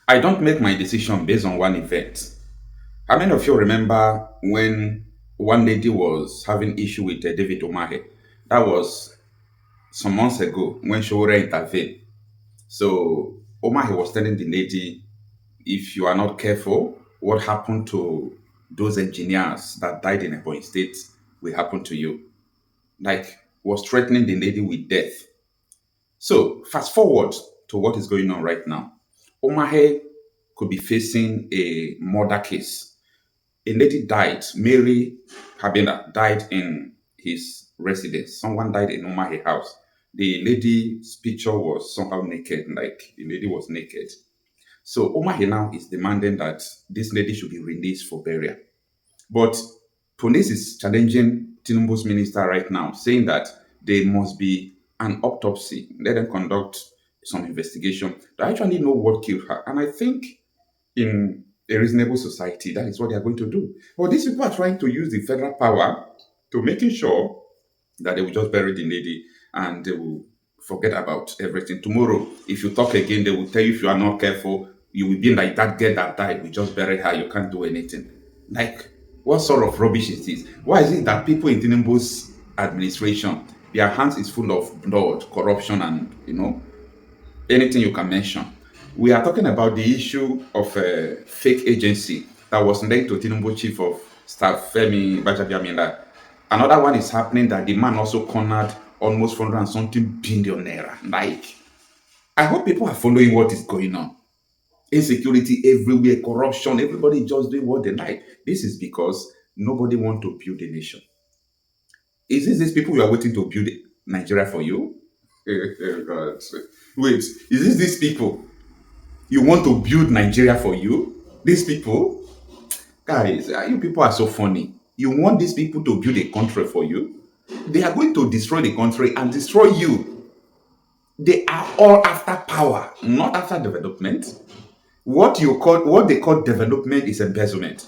I don't make my decision based on one event. How many of you remember when one lady was having issue with David Umahi? That was some months ago when Shore intervened. So Umahi was telling the lady, if you are not careful, what happened to those engineers that died in Ebonyi State will happen to you. Like, was threatening the lady with death. So fast forward to what is going on right now. Umahi could be facing a murder case. A lady died, Mary Habila died in his residence. Someone died in Umahi house. The lady's picture was somehow naked, like the lady was naked. So Umahi now is demanding that this lady should be released for burial. But police is challenging Tinubu's minister right now, saying that there must be an autopsy. Let them conduct some investigation to actually know what killed her. And I think in a reasonable society, that is what they are going to do. But these people are trying to use the federal power to making sure that they will just bury the lady and they will forget about everything. Tomorrow, if you talk again, they will tell you if you are not careful, you will be like that girl that died. We just bury her. You can't do anything. Like, what sort of rubbish is this? Why is it that people in Tinubu's administration, their hands is full of blood, corruption, and anything you can mention? We are talking about the issue of a fake agency that was linked to Tinubu chief of staff Femi Bajabiamila. Another one is happening that the man also cornered almost 400 and something billion naira. Like, I hope people are following what is going on. Insecurity everywhere, corruption, everybody just doing what they like. This is because nobody want to build a nation. Is this these people you are waiting to build Nigeria for you? God. Wait, is this these people you want to build Nigeria for you? These people? Guys, you people are so funny. You want these people to build a country for you? They are going to destroy the country and destroy you. They are all after power, not after development. What they call development is embezzlement.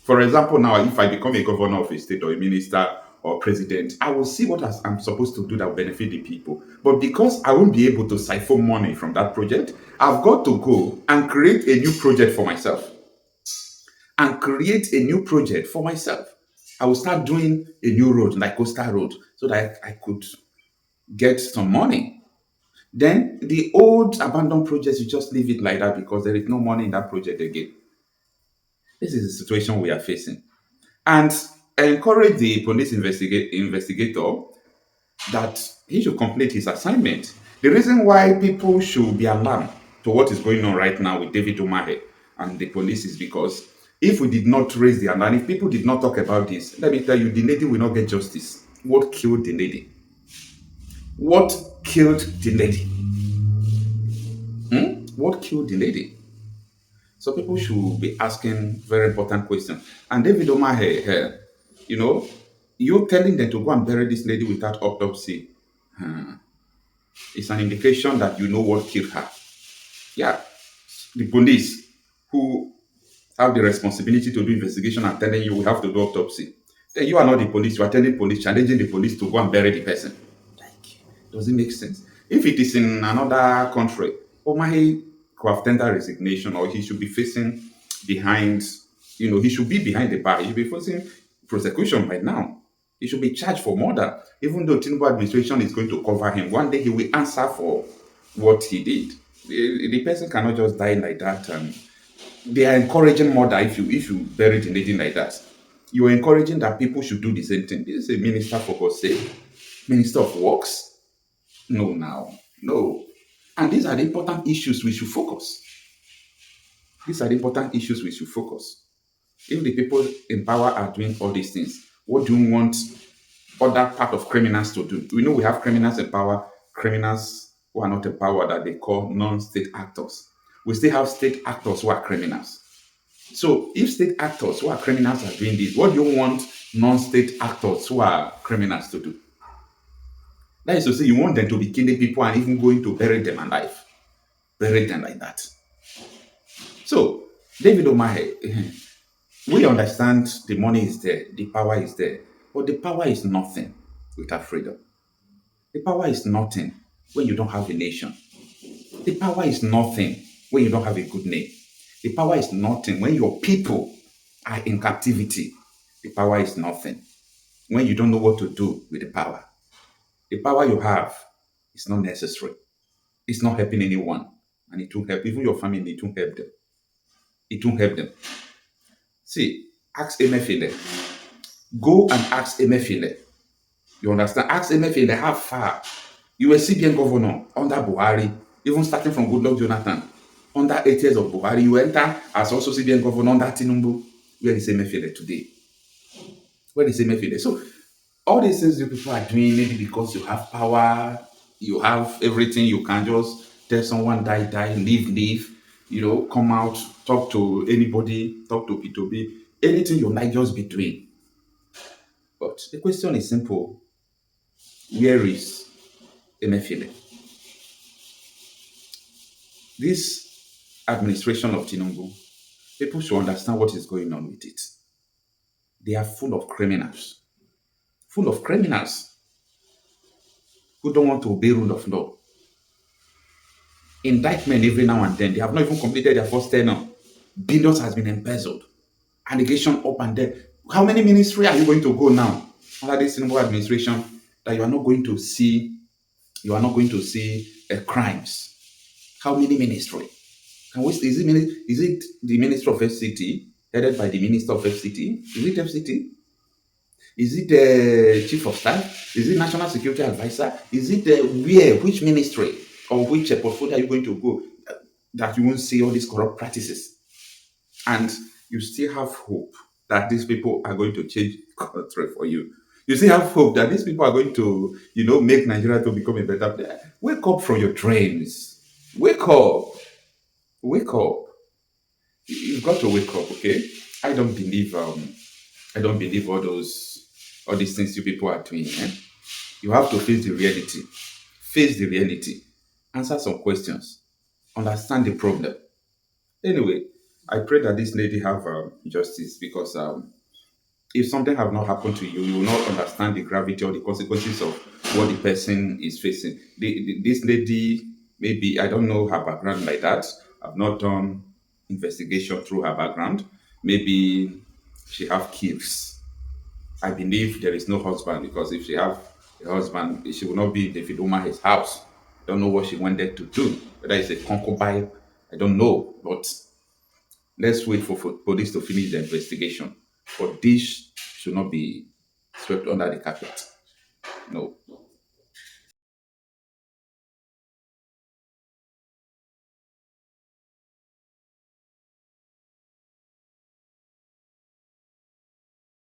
For example, now if I become a governor of a state or a minister or president, I will see what I'm supposed to do that will benefit the people. But because I won't be able to siphon money from that project, I've got to go and create a new project for myself. And create a new project for myself. I will start doing a new road like Coastal Road so that I could get some money. Then the old abandoned projects, you just leave it like that because there is no money in that project again. This is the situation we are facing. And I encourage the police investigator that he should complete his assignment. The reason why people should be alarmed to what is going on right now with David Umahi and the police is because if we did not raise the alarm, if people did not talk about this, let me tell you, the lady will not get justice. What killed the lady? What killed the lady? What killed the lady? So people should be asking very important questions. And David Umahi, you know, you telling them to go and bury this lady without autopsy, it's an indication that you know what killed her. Yeah, the police who have the responsibility to do investigation are telling you we have to do autopsy. Then you are not the police, you are telling police, challenging the police to go and bury the person. Like, does it make sense? If it is in another country, Omahi could have tendered resignation or he should be facing behind, he should be behind the bar. He should be facing prosecution by now. He should be charged for murder. Even though Tinubu administration is going to cover him, one day he will answer for what he did. The person cannot just die like that. And they are encouraging murder if you bury the lady like that. You are encouraging that people should do the same thing. This is a minister for God's sake. Minister of Works? No, now. No. And these are the important issues we should focus. These are the important issues we should focus. If the people in power are doing all these things, what do you want other part of criminals to do? We know we have criminals in power, criminals who are not in power that they call non-state actors. We still have state actors who are criminals. So if state actors who are criminals are doing this, what do you want non-state actors who are criminals to do? That is to say, you want them to be killing people and even going to bury them alive. Bury them like that. So, David Umahi, we understand the money is there, the power is there, but the power is nothing without freedom. The power is nothing when you don't have a nation. The power is nothing when you don't have a good name. The power is nothing. When your people are in captivity, the power is nothing. When you don't know what to do with the power you have is not necessary. It's not helping anyone. And it won't help even your family, it won't help them. It won't help them. See, ask Emefiele. Go and ask Emefiele. You understand? Ask Emefiele how far you were CBN governor under Buhari, even starting from Goodluck Jonathan. Under 8 years of Buhari, you enter as also CBN governor under Tinubu. Where is Emefiele today? Where is Emefiele? So all these things you people are doing, maybe because you have power, you have everything, you can just tell someone die, die, leave, come out, talk to anybody, talk to P2B, anything you like, just be doing. But the question is simple. Where is Emefiele? This administration of Tinubu, people should understand what is going on with it. They are full of criminals who don't want to obey rule of law. Indictment every now and then. They have not even completed their first tenure. Billions has been embezzled. Allegation up and down. How many ministry are you going to go now under this Tinubu administration that you are not going to see crimes? How many ministry? Is it the Minister of FCT headed by the Minister of FCT? Is it FCT? Is it the Chief of Staff? Is it National Security Advisor? Is it which ministry or which portfolio are you going to go that you won't see all these corrupt practices? And you still have hope that these people are going to change country for you. You still have hope that these people are going to, make Nigeria to become a better place. Wake up from your dreams. Wake up. Wake up. You've got to wake up, okay? I don't believe all these things you people are doing. You have to face the reality. Face the reality. Answer some questions. Understand the problem. Anyway, I pray that this lady have justice because if something have not happened to you, you will not understand the gravity or the consequences of what the person is facing. This lady, maybe I don't know her background like that. I've not done investigation through her background. Maybe she have kids. I believe there is no husband because if she have a husband, she will not be in David Umahi's house. Don't know what she went there to do. Whether it's a concubine, I don't know. But let's wait for police to finish the investigation. But this should not be swept under the carpet. No.